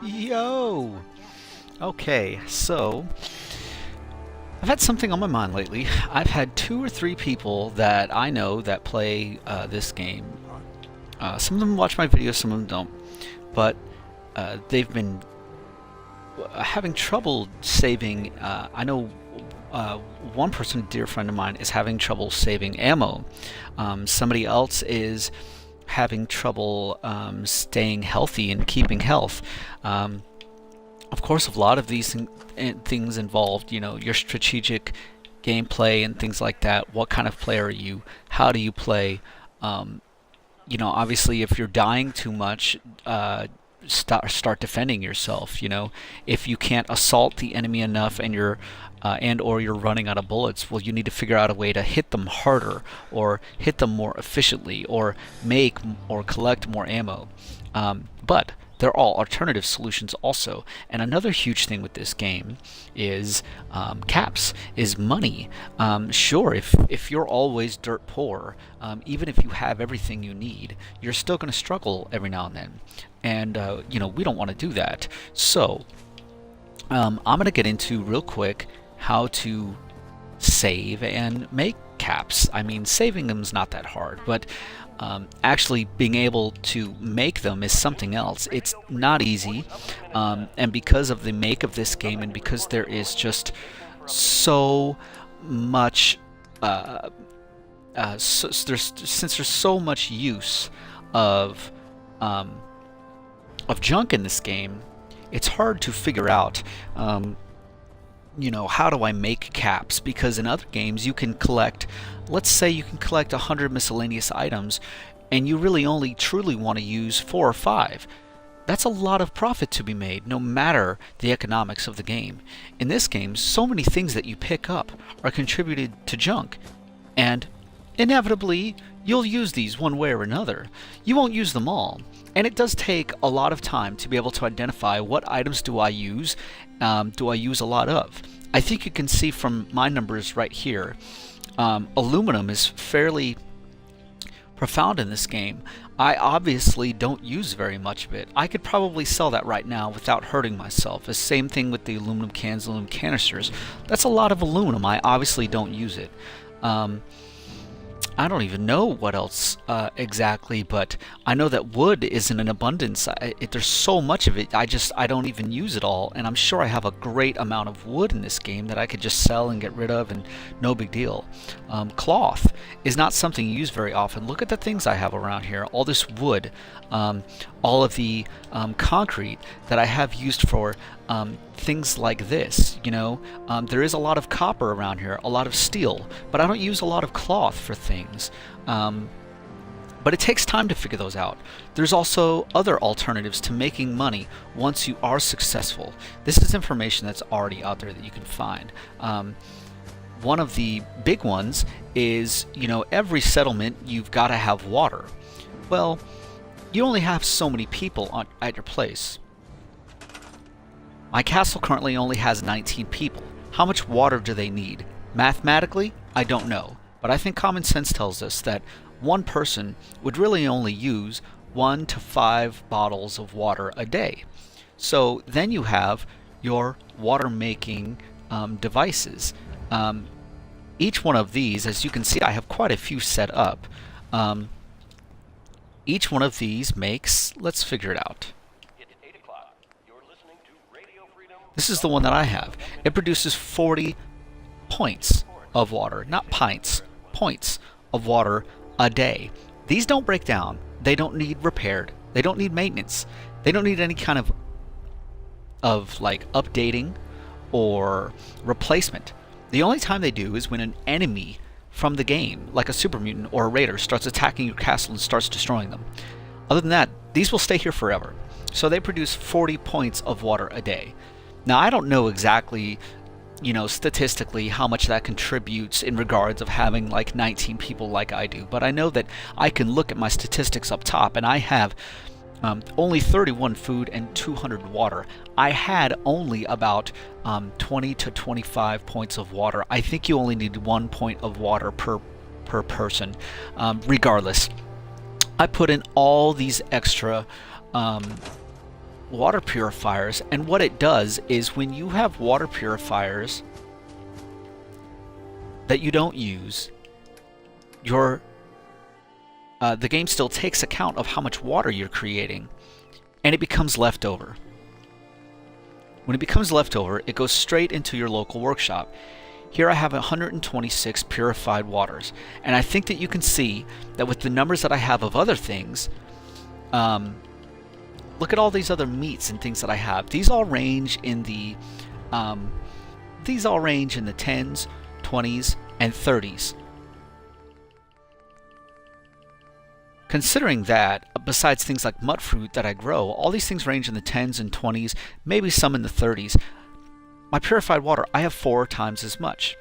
Yo! Okay, so I've had something on my mind lately. I've had two or three people that I know that play this game. Some of them watch my videos, some of them don't. But they've been having trouble saving. I know one person, a dear friend of mine, is having trouble saving ammo. Somebody else is having trouble staying healthy and keeping health. Of course, a lot of these things involved, your strategic gameplay and things like that. What kind of player are you? How do you play? Obviously, if you're dying too much, start defending yourself. If you can't assault the enemy enough and you're running out of bullets, well, you need to figure out a way to hit them harder or hit them more efficiently or make or collect more ammo. But there are alternative solutions also. And another huge thing with this game is caps, is money. Sure, if you're always dirt poor, even if you have everything you need, you're still going to struggle every now and then. And, we don't want to do that. So, I'm going to get into real quick how to save and make caps. I mean, saving them is not that hard, but actually being able to make them is something else. It's not easy, and because of the make of this game and because there is just so much since there's so much use of junk in this game, it's hard to figure out how do I make caps? Because in other games you can collect, let's say you can collect 100 miscellaneous items and you really only truly want to use 4 or 5. That's a lot of profit to be made, no matter the economics of the game. In this game, so many things that you pick up are contributed to junk, and inevitably you'll use these one way or another. You won't use them all, and it does take a lot of time to be able to identify what items do I use a lot of. I think you can see from my numbers right here, aluminum is fairly profound in this game. I obviously don't use very much of it. I could probably sell that right now without hurting myself. The same thing with the aluminum cans, aluminum canisters. That's a lot of aluminum. I obviously don't use it. I don't even know what else exactly, but I know that wood is in an abundance. There's so much of it, I don't even use it all, and I'm sure I have a great amount of wood in this game that I could just sell and get rid of, and no big deal. Cloth is not something you use very often. Look at the things I have around here. All this wood, all of the concrete that I have used for things like this. There is a lot of copper around here, a lot of steel, but I don't use a lot of cloth for things. But it takes time to figure those out. There's also other alternatives to making money once you are successful. This is information that's already out there that you can find. One of the big ones is, every settlement you've got to have water. Well, you only have so many people at your place. My castle currently only has 19 people. How much water do they need? Mathematically, I don't know, but I think common sense tells us that one person would really only use 1 to 5 bottles of water a day. So then you have your water making devices. Each one of these, as you can see, I have quite a few set up. Each one of these makes, let's figure it out. This is the one that I have. It produces 40 points of water, not pints, points of water a day. These don't break down. They don't need repaired. They don't need maintenance. They don't need any kind of like updating or replacement. The only time they do is when an enemy from the game, like a super mutant or a raider, starts attacking your castle and starts destroying them. Other than that, these will stay here forever. So they produce 40 points of water a day. Now, I don't know exactly, statistically how much that contributes in regards of having like 19 people like I do, but I know that I can look at my statistics up top, and I have only 31 food and 200 water. I had only about 20 to 25 points of water. I think you only need 1 point of water per person. Regardless, I put in all these extra water purifiers, and what it does is when you have water purifiers that you don't use, the game still takes account of how much water you're creating, and it becomes leftover. When it becomes leftover, it goes straight into your local workshop. Here I have 126 purified waters, and I think that you can see that with the numbers that I have of other things, look at all these other meats and things that I have. These all range in the 10s, 20s, and 30s. Considering that, besides things like mud fruit that I grow, all these things range in the 10s and 20s, maybe some in the 30s. My purified water, I have 4 times as much.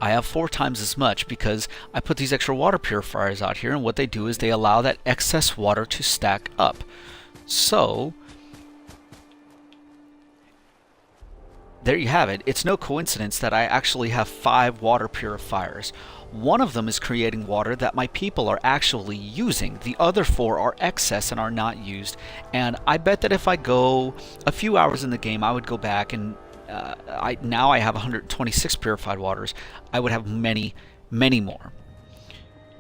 I have 4 times as much because I put these extra water purifiers out here, and what they do is they allow that excess water to stack up. So, there you have it. It's no coincidence that I actually have 5 water purifiers. One of them is creating water that my people are actually using. The other 4 are excess and are not used. And I bet that if I go a few hours in the game, I would go back and now I have 126 purified waters. I would have many, many more.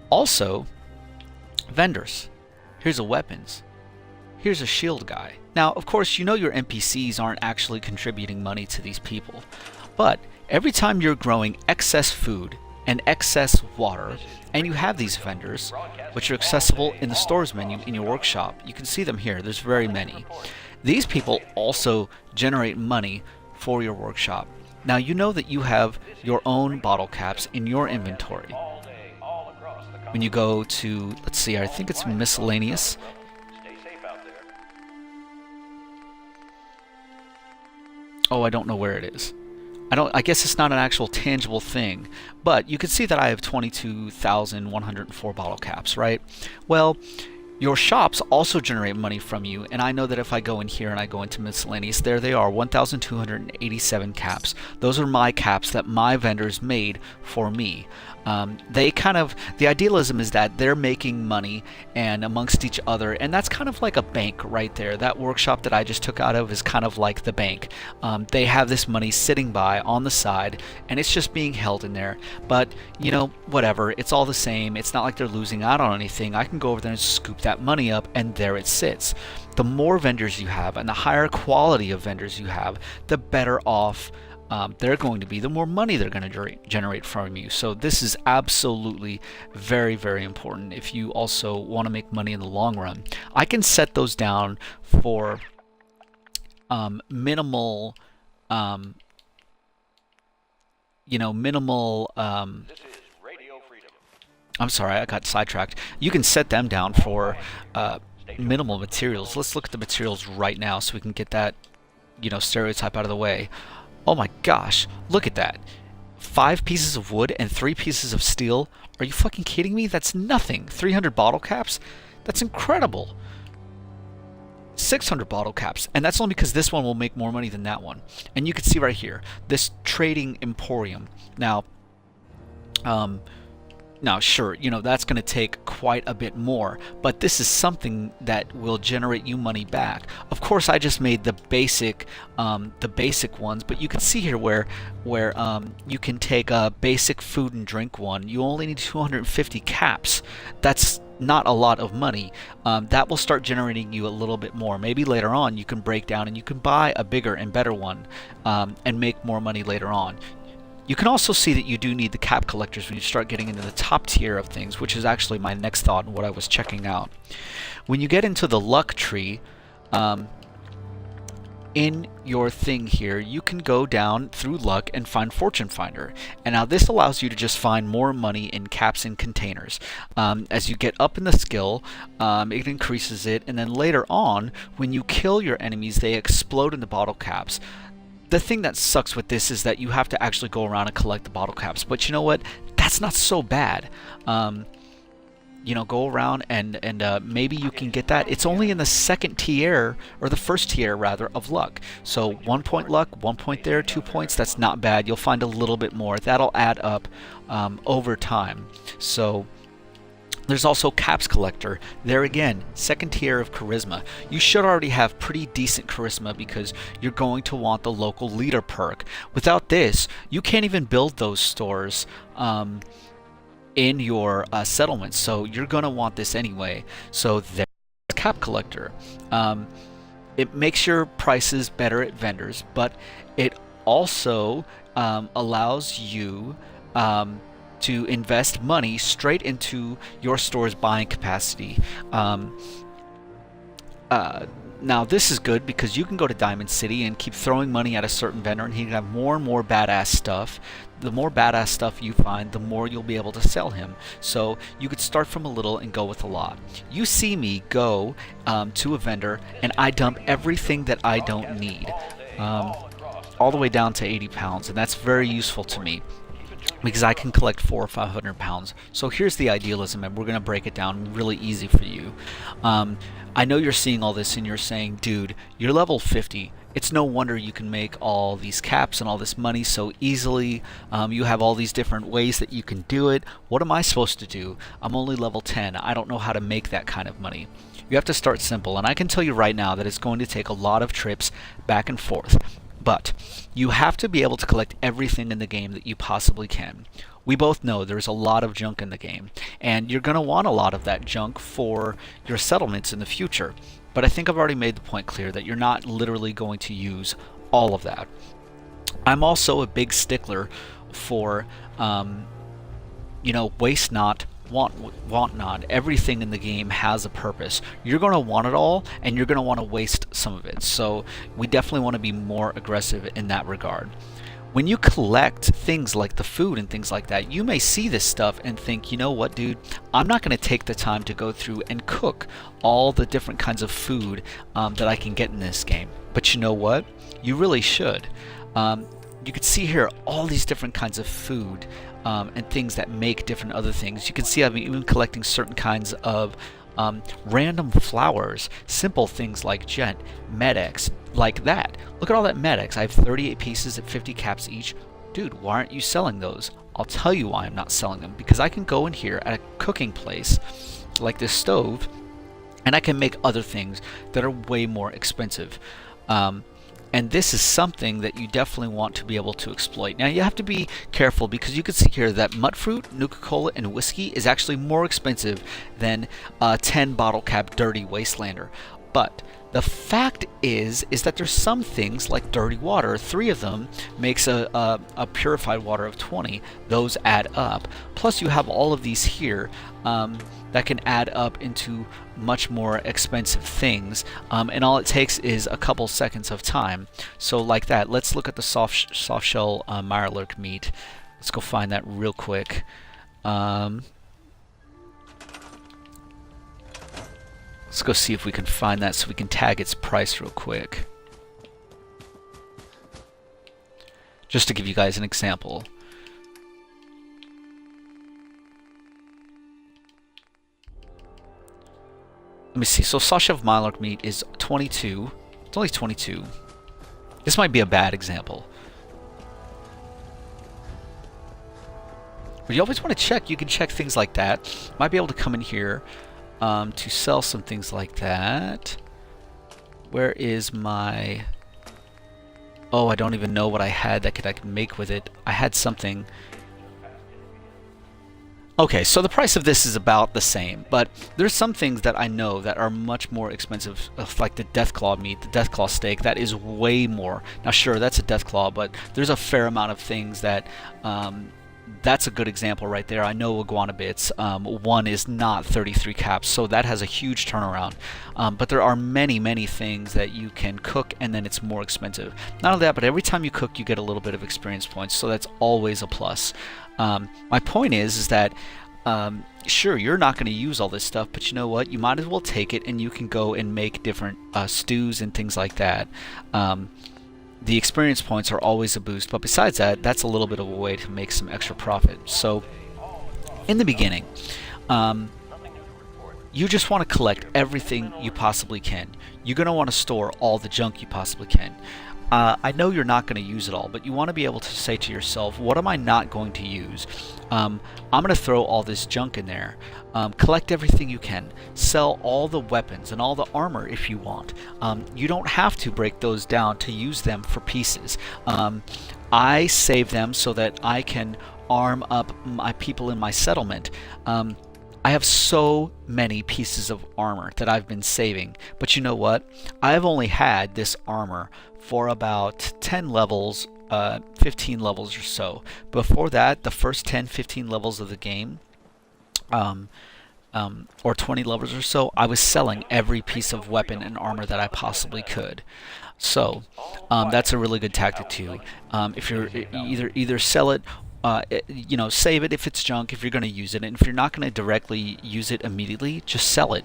Also, vendors. Here's a weapons. Here's a shield guy. Now, of course, you know your NPCs aren't actually contributing money to these people. But every time you're growing excess food and excess water, and you have these vendors, which are accessible in the stores menu in your workshop. You can see them here. There's very many. These people also generate money for your workshop. Now you know that you have your own bottle caps in your inventory. When you go to, let's see, I think it's miscellaneous. Oh, I don't know where it is. I guess it's not an actual tangible thing, but you can see that I have 22,104 bottle caps, right? Well, your shops also generate money from you, and I know that if I go in here and I go into miscellaneous, there they are, 1,287 caps. Those are my caps that my vendors made for me. The idealism is that they're making money and amongst each other, and that's kind of like a bank right there. That workshop that I just took out of is kind of like the bank. They have this money sitting by on the side, and it's just being held in there. But, you know, whatever, it's all the same. It's not like they're losing out on anything. I can go over there and scoop that money up, and there it sits. The more vendors you have and the higher quality of vendors you have, the better off they're going to be, the more money they're going to generate from you. So this is absolutely very, very important if you also want to make money in the long run. I can set those down for minimal, I'm sorry, I got sidetracked. You can set them down for minimal materials. Let's look at the materials right now so we can get that, stereotype out of the way. Oh my gosh, look at that. 5 pieces of wood and 3 pieces of steel. Are you fucking kidding me? That's nothing. 300 bottle caps? That's incredible. 600 bottle caps, and that's only because this one will make more money than that one. And you can see right here, this trading emporium. Now, sure, that's going to take quite a bit more, but this is something that will generate you money back. Of course, I just made the basic ones, but you can see here where you can take a basic food and drink one. You only need 250 caps. That's not a lot of money. That will start generating you a little bit more. Maybe later on you can break down and you can buy a bigger and better one and make more money later on. You can also see that you do need the cap collectors when you start getting into the top tier of things, which is actually my next thought and what I was checking out. When you get into the luck tree, in your thing here, you can go down through luck and find Fortune Finder. And now this allows you to just find more money in caps and containers. As you get up in the skill, it increases it, and then later on, when you kill your enemies, they explode into bottle caps. The thing that sucks with this is that you have to actually go around and collect the bottle caps. But you know what? That's not so bad. Go around and maybe you can get that. It's only in the second tier, or the first tier rather, of luck. So 1 point luck, 1 point there, 2 points, that's not bad. You'll find a little bit more. That'll add up over time. So There's also Caps Collector. There again, second tier of charisma. You should already have pretty decent charisma because you're going to want the local leader perk. Without this, you can't even build those stores in your settlements, so you're going to want this anyway. So there's Cap Collector. It makes your prices better at vendors, but it also allows you to invest money straight into your store's buying capacity. Now this is good because you can go to Diamond City and keep throwing money at a certain vendor and he can have more and more badass stuff. The more badass stuff you find, the more you'll be able to sell him. So you could start from a little and go with a lot. You see me go to a vendor and I dump everything that I don't need. All the way down to 80 pounds, and that's very useful to me because I can collect 400 or 500 pounds. So here's the idealism, and we're going to break it down really easy for you. I know you're seeing all this and you're saying, dude, you're level 50. It's no wonder you can make all these caps and all this money so easily. You have all these different ways that you can do it. What am I supposed to do? I'm only level 10. I don't know how to make that kind of money. You have to start simple, and I can tell you right now that it's going to take a lot of trips back and forth. But you have to be able to collect everything in the game that you possibly can. We both know there's a lot of junk in the game, and you're going to want a lot of that junk for your settlements in the future. But I think I've already made the point clear that you're not literally going to use all of that. I'm also a big stickler for, waste not, want not. Everything in the game has a purpose. You're going to want it all, and you're going to want to waste some of it. So we definitely want to be more aggressive in that regard. When you collect things like the food and things like that, you may see this stuff and think, you know what, dude, I'm not going to take the time to go through and cook all the different kinds of food that I can get in this game. But you know what? You really should. You can see here all these different kinds of food and things that make different other things. You can see I'm even collecting certain kinds of random flowers, simple things like Gent, Medex, like that. Look at all that Medex. I have 38 pieces at 50 caps each. Dude, why aren't you selling those? I'll tell you why I'm not selling them. Because I can go in here at a cooking place like this stove and I can make other things that are way more expensive. And this is something that you definitely want to be able to exploit. Now you have to be careful because you can see here that Mutfruit, Nuka-Cola, and whiskey is actually more expensive than a 10 bottle cap Dirty Wastelander. But the fact is that there's some things like dirty water. 3 of them makes a purified water of 20. Those add up. Plus you have all of these here that can add up into much more expensive things, and all it takes is a couple seconds of time. So like that, let's look at the soft shell Mirelurk meat. Let's go find that real quick. Let's go see if we can find that so we can tag its price real quick. Just to give you guys an example. Let me see. So Sasha of Mirelurk meat is 22. It's only 22. This might be a bad example. But you always want to check. You can check things like that. Might be able to come in here to sell some things like that. Where is my... Oh, I don't even know what I had that I could make with it. I had something... Okay, so the price of this is about the same, but there's some things that I know that are much more expensive, like the Deathclaw meat, the Deathclaw steak. That is way more. Now sure, that's a Deathclaw, but there's a fair amount of things that that's a good example right there. I know Iguana Bits, one is not 33 caps, so that has a huge turnaround. But there are many things that you can cook and then it's more expensive. Not only that, but every time you cook you get a little bit of experience points, so that's always a plus. My point is that sure, you're not going to use all this stuff, but you know what? You might as well take it and you can go and make different stews and things like that. The experience points are always a boost, but besides that, that's a little bit of a way to make some extra profit. So, in the beginning, you just want to collect everything you possibly can. You're going to want to store all the junk you possibly can. I know you're not going to use it all, but you want to be able to say to yourself, what am I not going to use? I'm going to throw all this junk in there. Collect everything you can. Sell all the weapons and all the armor if you want. You don't have to break those down to use them for pieces. I save them so that I can arm up my people in my settlement. I have so many pieces of armor that I've been saving, but you know what? I've only had this armor for about 10 levels, 15 levels or so. Before that, the first 10, 15 levels of the game, or 20 levels or so, I was selling every piece of weapon and armor that I possibly could. So that's a really good tactic too. If you're either sell it, save it if it's junk, if you're going to use it, and if you're not going to directly use it immediately, just sell it.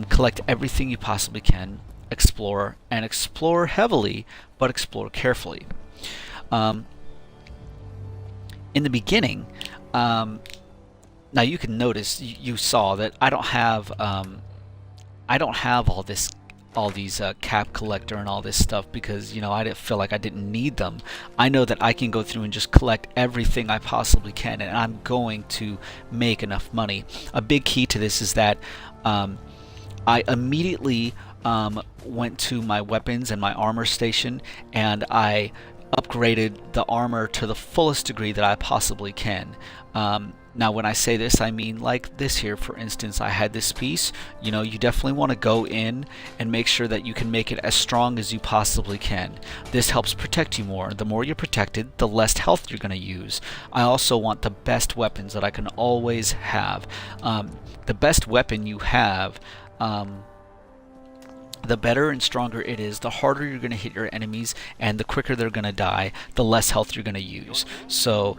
Collect everything you possibly can, explore, and explore heavily, but explore carefully. In the beginning, now you can notice, you saw that I don't have all these cap collector and all this stuff because I didn't feel like I didn't need them. I know that I can go through and just collect everything I possibly can, and I'm going to make enough money. A big key to this is that I immediately went to my weapons and my armor station, and I upgraded the armor to the fullest degree that I possibly can. Now when I say this, I mean like this here. For instance, I had this piece. You definitely want to go in and make sure that you can make it as strong as you possibly can. This helps protect you more. The more you're protected, the less health you're going to use. I also want the best weapons that I can always have. The best weapon you have, the better and stronger it is, the harder you're going to hit your enemies, and the quicker they're going to die, the less health you're going to use. So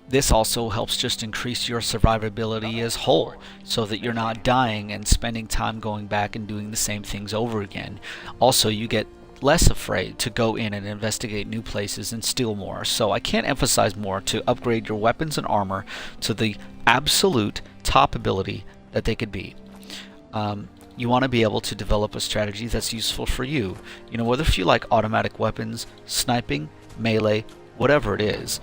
this also helps just increase your survivability as whole, so that you're not dying and spending time going back and doing the same things over again. Also, you get less afraid to go in and investigate new places and steal more. So I can't emphasize more to upgrade your weapons and armor to the absolute top ability that they could be. You want to be able to develop a strategy that's useful for you. Whether if you like automatic weapons, sniping, melee, whatever it is,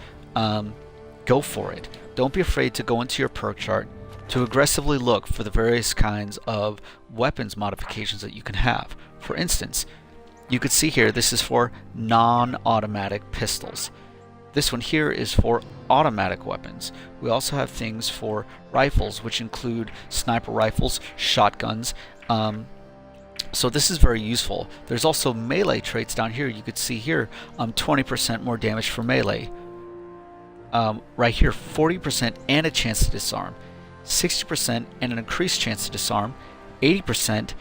go for it. Don't be afraid to go into your perk chart to aggressively look for the various kinds of weapons modifications that you can have. For instance, you could see here this is for non-automatic pistols. This one here is for automatic weapons. We also have things for rifles, which include sniper rifles, shotguns. So this is very useful. There's also melee traits down here. You could see here 20% more damage for melee. Right here, 40% and a chance to disarm, 60% and an increased chance to disarm, 80%,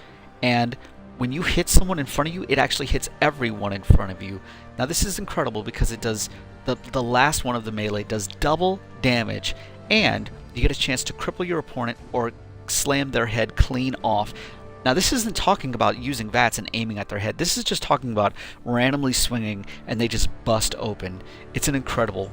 and when you hit someone in front of you, it actually hits everyone in front of you. Now this is incredible because it does, the last one of the melee does double damage, and you get a chance to cripple your opponent or slam their head clean off. Now this isn't talking about using VATS and aiming at their head. This is just talking about randomly swinging and they just bust open. It's an incredible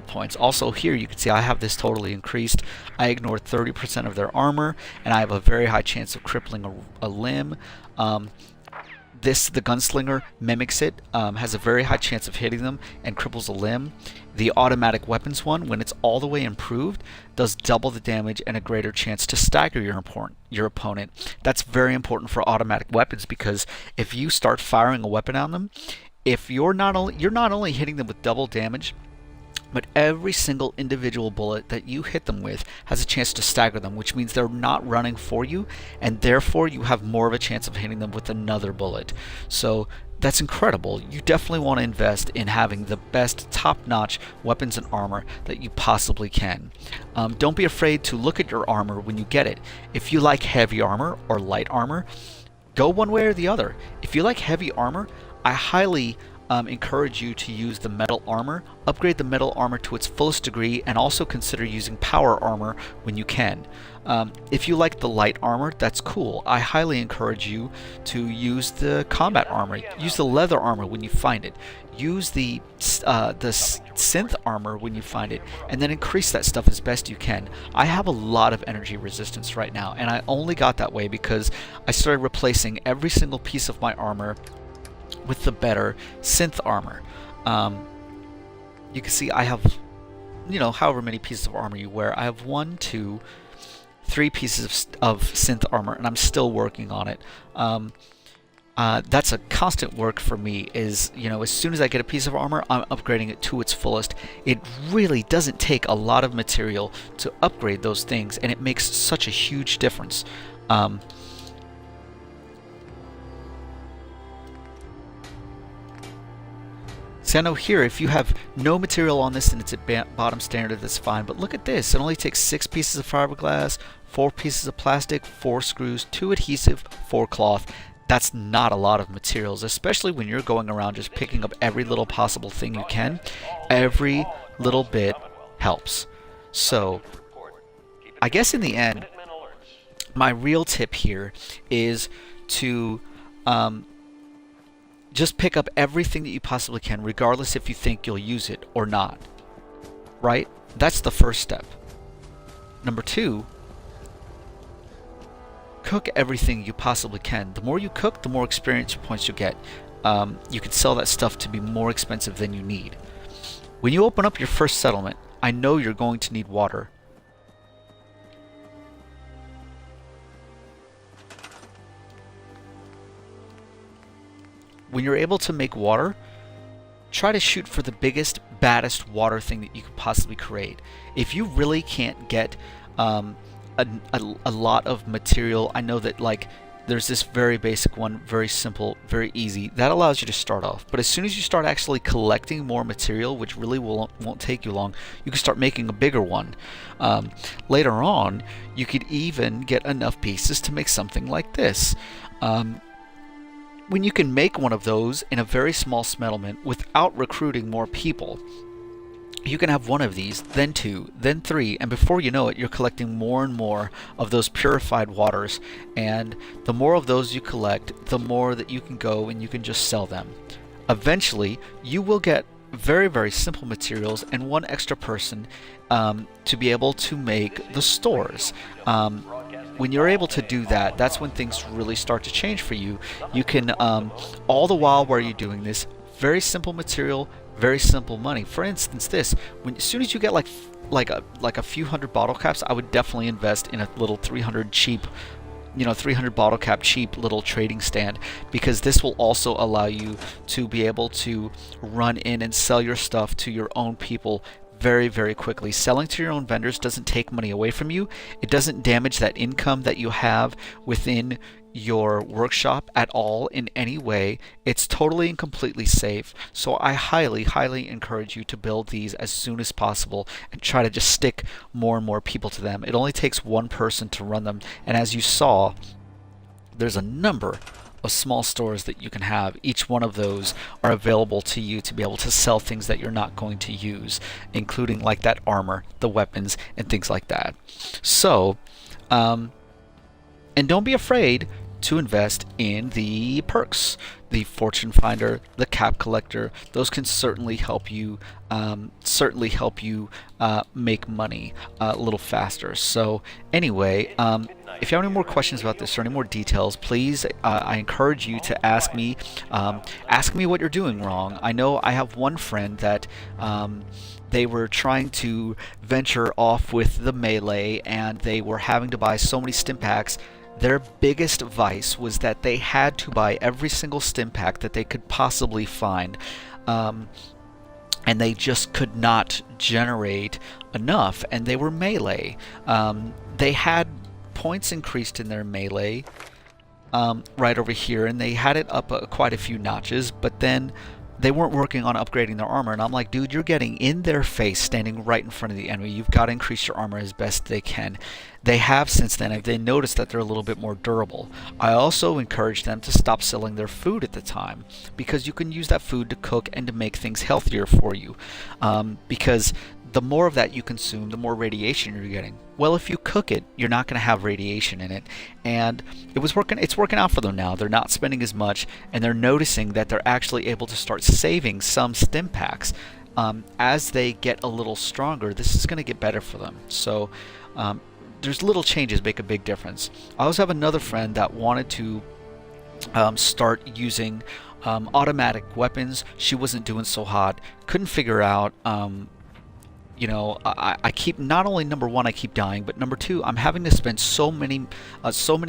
points. Also here you can see I have this totally increased. I ignored 30% of their armor, and I have a very high chance of crippling a limb. The gunslinger mimics it, has a very high chance of hitting them and cripples a limb. The automatic weapons one, when it's all the way improved, does double the damage and a greater chance to stagger your opponent. That's very important for automatic weapons, because if you start firing a weapon on them, if you're not only hitting them with double damage, but every single individual bullet that you hit them with has a chance to stagger them, which means they're not running for you, and therefore you have more of a chance of hitting them with another bullet. So that's incredible. You definitely want to invest in having the best top-notch weapons and armor that you possibly can. Don't be afraid to look at your armor when you get it. If you like heavy armor or light armor, go one way or the other. If you like heavy armor, I highly encourage you to use the metal armor. Upgrade the metal armor to its fullest degree, and also consider using power armor when you can. If you like the light armor, that's cool. I highly encourage you to use the combat armor. Use the leather armor when you find it. Use the synth armor when you find it, and then increase that stuff as best you can. I have a lot of energy resistance right now, and I only got that way because I started replacing every single piece of my armor with the better synth armor. You can see I have, however many pieces of armor you wear. I have 1, 2, 3 pieces of synth armor, and I'm still working on it. That's a constant work for me, is, as soon as I get a piece of armor, I'm upgrading it to its fullest. It really doesn't take a lot of material to upgrade those things, and it makes such a huge difference. See, I know here, if you have no material on this and it's at bottom standard, that's fine. But look at this. It only takes 6 pieces of fiberglass, 4 pieces of plastic, 4 screws, 2 adhesive, 4 cloth. That's not a lot of materials, especially when you're going around just picking up every little possible thing you can. Every little bit helps. So, I guess in the end, my real tip here is to just pick up everything that you possibly can, regardless if you think you'll use it or not. Right? That's the first step. Number 2, cook everything you possibly can. The more you cook, the more experience points you get. You can sell that stuff to be more expensive than you need. When you open up your first settlement, I know you're going to need water. When you're able to make water, try to shoot for the biggest, baddest water thing that you could possibly create. If you really can't get a lot of material, I know that there's this very basic one, very simple, very easy, that allows you to start off. But as soon as you start actually collecting more material, which really won't take you long, you can start making a bigger one. Later on, you could even get enough pieces to make something like this. When you can make one of those in a very small settlement without recruiting more people, you can have one of these, then 2, then 3, and before you know it, you're collecting more and more of those purified waters. And the more of those you collect, the more that you can go and you can just sell them. Eventually, you will get very, very simple materials and 1 extra person to be able to make the stores. When you're able to do that, that's when things really start to change for you. You can, all the while you're doing this, very simple material, very simple money. For instance, this, as soon as you get like a few hundred bottle caps, I would definitely invest in a little 300 cheap, 300 bottle cap cheap little trading stand, because this will also allow you to be able to run in and sell your stuff to your own people very, very quickly. Selling to your own vendors doesn't take money away from you. It doesn't damage that income that you have within your workshop at all in any way. It's totally and completely safe. So I highly, highly encourage you to build these as soon as possible and try to just stick more and more people to them. It only takes 1 person to run them. And as you saw, there's a number of small stores that you can have. Each one of those are available to you to be able to sell things that you're not going to use, including like that armor, the weapons, and things like that. So, and don't be afraid to invest in the perks. The fortune finder, the cap collector, those can certainly help you make money a little faster. So anyway, if you have any more questions about this or any more details, please, I encourage you to ask me what you're doing wrong. I know I have one friend that they were trying to venture off with the melee, and they were having to buy so many stimpaks. Their biggest vice was that they had to buy every single stimpak that they could possibly find, and they just could not generate enough, and they were melee. They had points increased in their melee right over here, and they had it up quite a few notches, but then they weren't working on upgrading their armor. And I'm like, dude, you're getting in their face standing right in front of the enemy. You've got to increase your armor as best they can. They have since then. They noticed that they're a little bit more durable. I also encouraged them to stop selling their food at the time, because you can use that food to cook and to make things healthier for you, because the more of that you consume, the more radiation you're getting. Well, if you cook it, you're not going to have radiation in it. And it's working out for them now. They're not spending as much, and they're noticing that they're actually able to start saving some stimpaks. As they get a little stronger, this is going to get better for them. So there's little changes make a big difference. I also have another friend that wanted to start using Automatic weapons, she wasn't doing so hot. Couldn't figure out. I keep, not only number one, I keep dying, but number two, I'm having to spend so many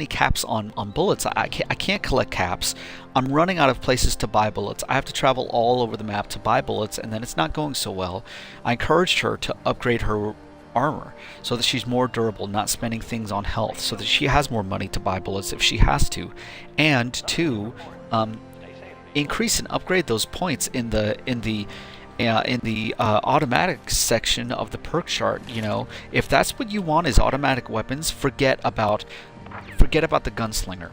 caps on bullets. I can't collect caps. I'm running out of places to buy bullets. I have to travel all over the map to buy bullets, and then it's not going so well. I encouraged her to upgrade her armor so that she's more durable, not spending things on health, so that she has more money to buy bullets if she has to, and two, increase and upgrade those points in the automatic section of the perk chart. If that's what you want is automatic weapons, forget about the gunslinger,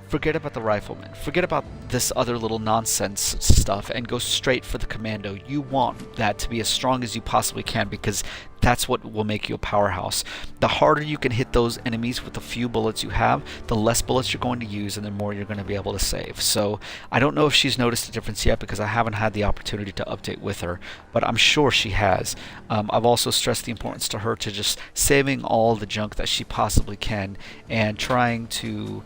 forget about the rifleman, forget about this other little nonsense stuff, and go straight for the commando. You want that to be as strong as you possibly can, because that's what will make you a powerhouse. The harder you can hit those enemies with the few bullets you have, the less bullets you're going to use, and the more you're going to be able to save. So I don't know if she's noticed a difference yet, because I haven't had the opportunity to update with her, but I'm sure she has. I've also stressed the importance to her to just saving all the junk that she possibly can, and trying to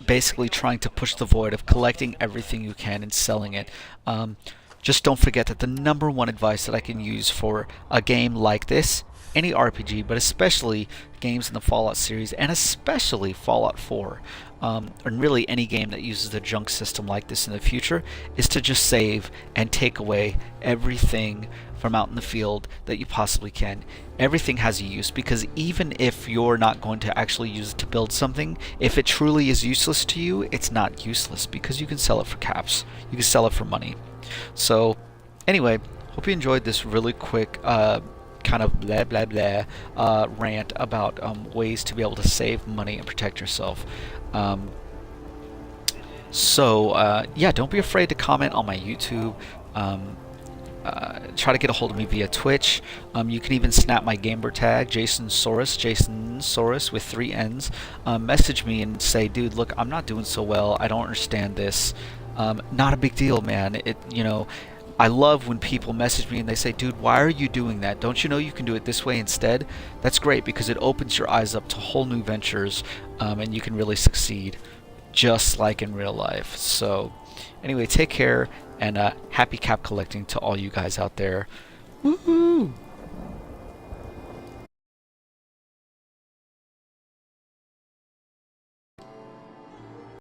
basically trying to push the void of collecting everything you can and selling it. Just don't forget that the number one advice that I can use for a game like this, any RPG, but especially games in the Fallout series, and especially Fallout 4, and really any game that uses the junk system like this in the future, is to just save and take away everything from out in the field that you possibly can. Everything has a use, because even if you're not going to actually use it to build something, if it truly is useless to you, it's not useless, because you can sell it for caps. You can sell it for money. So anyway, hope you enjoyed this really quick kind of blah blah blah rant about ways to be able to save money and protect yourself. Yeah, don't be afraid to comment on my YouTube. Try to get a hold of me via Twitch. You can even snap my gamer tag, Jasonnnsaurus with 3 N's. Message me and say, dude, look, I'm not doing so well. I don't understand this. Not a big deal, man. I love when people message me and they say, dude, why are you doing that? Don't you know you can do it this way instead? That's great, because it opens your eyes up to whole new ventures, and you can really succeed, just like in real life. So anyway, take care, and happy cap collecting to all you guys out there. Woohoo!